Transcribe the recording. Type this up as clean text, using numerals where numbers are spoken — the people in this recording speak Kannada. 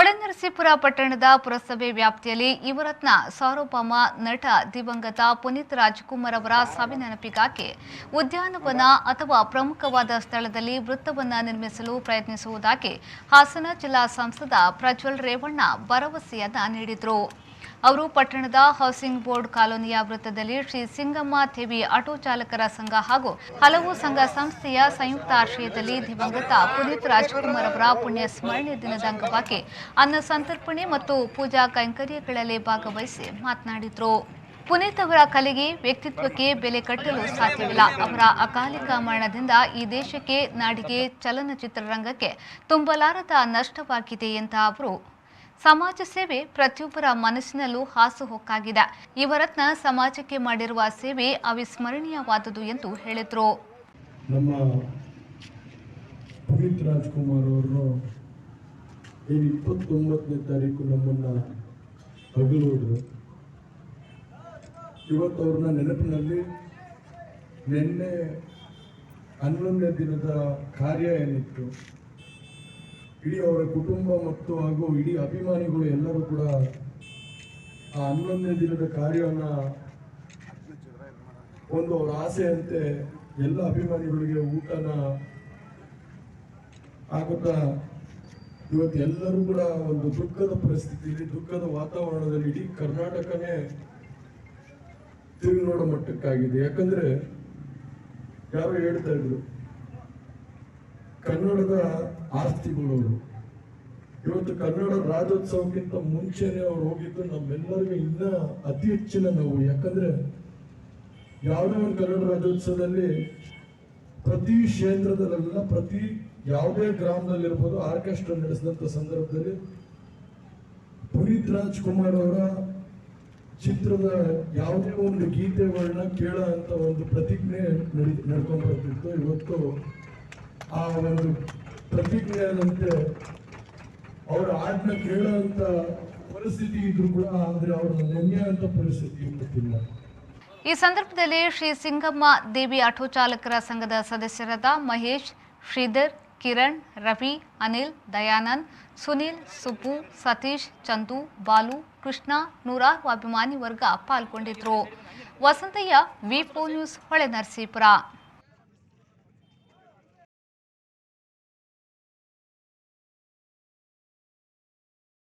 ಹೊಳೆನರಸೀಪುರ ಪಟ್ಟಣದ ಪುರಸಭೆ ವ್ಯಾಪ್ತಿಯಲ್ಲಿ ಯುವರತ್ನ ಸಾರ್ವಭೌಮ ನಟ ದಿವಂಗತ ಪುನೀತ್ ರಾಜ್ಕುಮಾರ್ ಅವರ ಸಾವಿನ ನೆನಪಿಗಾಗಿ ಉದ್ಯಾನವನ ಅಥವಾ ಪ್ರಮುಖವಾದ ಸ್ಥಳದಲ್ಲಿ ವೃತ್ತವನ್ನು ನಿರ್ಮಿಸಲು ಪ್ರಯತ್ನಿಸುವುದಾಗಿ ಹಾಸನ ಜಿಲ್ಲಾ ಸಂಸದ ಪ್ರಜ್ವಲ್ ರೇವಣ್ಣ ಭರವಸೆಯನ್ನ ನೀಡಿದರು. ಅವರು ಪಟ್ಟಣದ ಹೌಸಿಂಗ್ ಬೋರ್ಡ್ ಕಾಲೋನಿಯ ವೃತ್ತದಲ್ಲಿ ಶ್ರೀ ಸಿಂಗಮ್ಮ ದೇವಿ ಆಟೋ ಚಾಲಕರ ಸಂಘ ಹಾಗೂ ಹಲವು ಸಂಘ ಸಂಸ್ಥೆಯ ಸಂಯುಕ್ತ ಆಶ್ರಯದಲ್ಲಿ ದಿವಂಗತ ಪುನೀತ್ ರಾಜ್ಕುಮಾರ್ ಅವರ ಪುಣ್ಯ ಸ್ಮರಣೆ ದಿನದ ಅಂಗವಾಗಿ ಅನ್ನ ಸಂತರ್ಪಣೆ ಮತ್ತು ಪೂಜಾ ಕೈಂಕರ್ಯಗಳಲ್ಲಿ ಭಾಗವಹಿಸಿ ಮಾತನಾಡಿದರು. ಪುನೀತ್ ಅವರ ಕಲೆಗೆ ವ್ಯಕ್ತಿತ್ವಕ್ಕೆ ಬೆಲೆ ಕಟ್ಟಲು ಸಾಧ್ಯವಿಲ್ಲ. ಅವರ ಅಕಾಲಿಕ ಮರಣದಿಂದ ಈ ದೇಶಕ್ಕೆ, ನಾಡಿಗೆ, ಚಲನಚಿತ್ರರಂಗಕ್ಕೆ ತುಂಬಲಾರದ ನಷ್ಟವಾಗಿದೆ ಎಂದ ಅವರು, ಸಮಾಜ ಸೇವೆ ಪ್ರತಿಯೊಬ್ಬರ ಮನಸ್ಸಿನಲ್ಲೂ ಹಾಸುಹೊಕ್ಕಾಗಿದೆ. ಯುವರತ್ನ ಸಮಾಜಕ್ಕೆ ಮಾಡಿರುವ ಸೇವೆ ಅವಿಸ್ಮರಣೀಯವಾದುದು ಎಂದು ಹೇಳಿದರು. ನಮ್ಮ ಪುನೀತ್ ರಾಜ್ಕುಮಾರ್ ಅವರು 29ನೇ ತಾರೀಕು ನಮ್ಮನ್ನ ಅಗಲಿದ್ರು. ಇವತ್ತು ಅವ್ರನ್ನ ನೆನಪಿನಲ್ಲಿ ನಿನ್ನೆ 11ನೇ ದಿನದ ಕಾರ್ಯ ಏನಿತ್ತು, ಇಡೀ ಅವರ ಕುಟುಂಬ ಮತ್ತು ಹಾಗೂ ಇಡೀ ಅಭಿಮಾನಿಗಳು ಎಲ್ಲರೂ ಕೂಡ ಆ 11ನೇ ದಿನದ ಕಾರ್ಯವನ್ನು ಒಂದು ಅವರ ಆಸೆಯಂತೆ ಎಲ್ಲ ಅಭಿಮಾನಿಗಳಿಗೆ ಊಟನ ಹಾಕುತ್ತಾ ಇವತ್ತು ಎಲ್ಲರೂ ಕೂಡ ಒಂದು ದುಃಖದ ಪರಿಸ್ಥಿತಿಯಲ್ಲಿ, ದುಃಖದ ವಾತಾವರಣದಲ್ಲಿ ಇಡೀ ಕರ್ನಾಟಕನೇ ತಿರುಗಿ ನೋಡೋ ಮಟ್ಟಕ್ಕಾಗಿದೆ. ಯಾಕಂದ್ರೆ ಯಾರೋ ಹೇಳ್ತಾ ಇದ್ರು, ಕನ್ನಡದ ಆಸ್ತಿಗಳವರು ಇವತ್ತು ಕನ್ನಡ ರಾಜ್ಯೋತ್ಸವಕ್ಕಿಂತ ಮುಂಚೆನೆ ಅವ್ರು ಹೋಗಿದ್ದು ನಮ್ಮೆಲ್ಲರಿಗೂ ಇನ್ನ ಅತಿ ಹೆಚ್ಚಿನ ನೋವು. ಯಾಕಂದ್ರೆ ಯಾವುದೇ ಒಂದು ಕನ್ನಡ ರಾಜ್ಯೋತ್ಸವದಲ್ಲಿ ಪ್ರತಿ ಕ್ಷೇತ್ರದಲ್ಲೆಲ್ಲ, ಪ್ರತಿ ಯಾವುದೇ ಗ್ರಾಮದಲ್ಲಿರ್ಬೋದು, ಆರ್ಕೆಸ್ಟ್ರಾ ನಡೆಸಿದಂಥ ಸಂದರ್ಭದಲ್ಲಿ ಪುನೀತ್ ರಾಜ್ಕುಮಾರ್ ಅವರ ಚಿತ್ರದ ಯಾವುದೇ ಒಂದು ಗೀತೆಗಳನ್ನ ಕೇಳೋ ಅಂತ ಒಂದು ಪ್ರತಿಜ್ಞೆ ನಡ್ಕೊಂಡು ಬರ್ತಿತ್ತು. ಇವತ್ತು ಆ ಒಂದು ಪ್ರತಿಜ್ಞೆಯಂತೆ ಅವರ ಹಾಡನ್ನ ಕೇಳೋಂಥ ಪರಿಸ್ಥಿತಿ ಇದ್ರು ಕೂಡ, ಆದರೆ ಅವ್ರನ್ನ ನೆನೆಯುವಂಥ ಪರಿಸ್ಥಿತಿ ಗೊತ್ತಿಲ್ಲ. ಈ ಸಂದರ್ಭದಲ್ಲಿ ಶ್ರೀ ಸಿಂಗಮ್ಮ ದೇವಿ ಆಟೋ ಚಾಲಕರ ಸಂಘದ ಸದಸ್ಯರಾದ ಮಹೇಶ್, ಶ್ರೀಧರ್, ಕಿರಣ್, ರವಿ, ಅನಿಲ್, ದಯಾನಂದ್, ಸುನೀಲ್, ಸುಬ್ಬು, ಸತೀಶ್, ಚಂದು, ಬಾಲು, ಕೃಷ್ಣ, ನೂರಾರು ಅಭಿಮಾನಿ ವರ್ಗ ಪಾಲ್ಗೊಂಡಿದ್ರು. ವಸಂತಯ್ಯ, ವಿ4 ನ್ಯೂಸ್, ಹೊಳೆನರಸೀಪುರ.